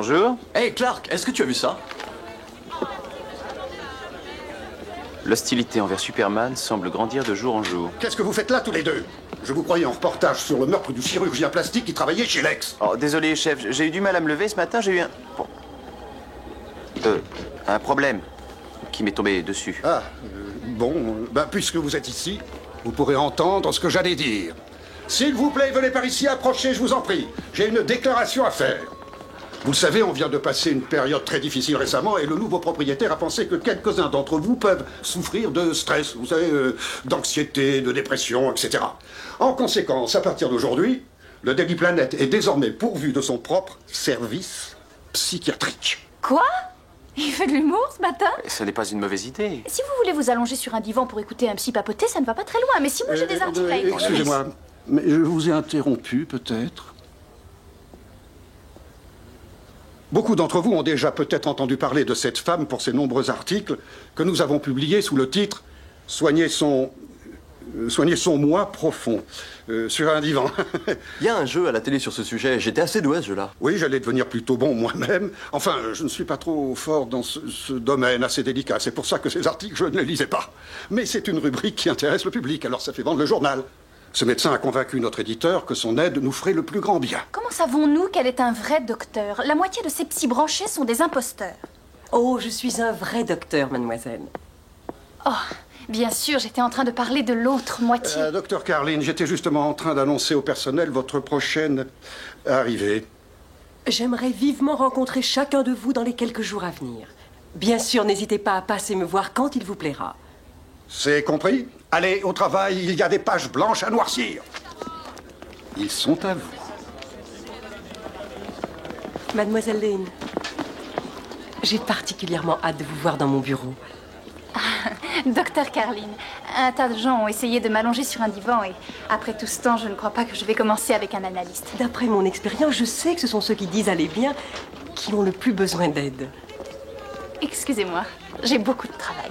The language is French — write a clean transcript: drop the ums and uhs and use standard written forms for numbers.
Bonjour. Hey Clark, est-ce que tu as vu ça? L'hostilité envers Superman semble grandir de jour en jour. Qu'est-ce que vous faites là tous les deux? Je vous croyais en reportage sur le meurtre du chirurgien plastique qui travaillait chez Lex. Oh, désolé, chef, j'ai eu du mal à me lever ce matin, j'ai eu un... Bon. Un problème qui m'est tombé dessus. Puisque vous êtes ici, vous pourrez entendre ce que j'allais dire. S'il vous plaît, venez par ici, approchez, je vous en prie. J'ai une déclaration à faire. Vous le savez, on vient de passer une période très difficile récemment et le nouveau propriétaire a pensé que quelques-uns d'entre vous peuvent souffrir de stress, vous savez, d'anxiété, de dépression, etc. En conséquence, à partir d'aujourd'hui, le Daily Planet est désormais pourvu de son propre service psychiatrique. Quoi? Il fait de l'humour ce matin? Ce n'est pas une mauvaise idée. Si vous voulez vous allonger sur un divan pour écouter un psy papoter, ça ne va pas très loin. Mais si moi j'ai des articles à écrire... Excusez-moi, mais je vous ai interrompu peut-être? Beaucoup d'entre vous ont déjà peut-être entendu parler de cette femme pour ses nombreux articles que nous avons publiés sous le titre « Soigner son moi profond » sur un divan. Il y a un jeu à la télé sur ce sujet, j'étais assez doué à ce jeu-là. Oui, j'allais devenir plutôt bon moi-même. Enfin, je ne suis pas trop fort dans ce domaine assez délicat. C'est pour ça que ces articles, je ne les lisais pas. Mais c'est une rubrique qui intéresse le public, alors ça fait vendre le journal. Ce médecin a convaincu notre éditeur que son aide nous ferait le plus grand bien. Comment savons-nous qu'elle est un vrai docteur? La moitié de ces psy branchés sont des imposteurs. Oh, je suis un vrai docteur, mademoiselle. Oh, bien sûr, j'étais en train de parler de l'autre moitié. Docteur Carlin, j'étais justement en train d'annoncer au personnel votre prochaine arrivée. J'aimerais vivement rencontrer chacun de vous dans les quelques jours à venir. Bien sûr, n'hésitez pas à passer me voir quand il vous plaira. C'est compris? Allez, au travail, il y a des pages blanches à noircir. Ils sont à vous. Mademoiselle Lane, j'ai particulièrement hâte de vous voir dans mon bureau. Docteur Carlin, un tas de gens ont essayé de m'allonger sur un divan et après tout ce temps, je ne crois pas que je vais commencer avec un analyste. D'après mon expérience, je sais que ce sont ceux qui disent aller bien qui ont le plus besoin d'aide. Excusez-moi, j'ai beaucoup de travail.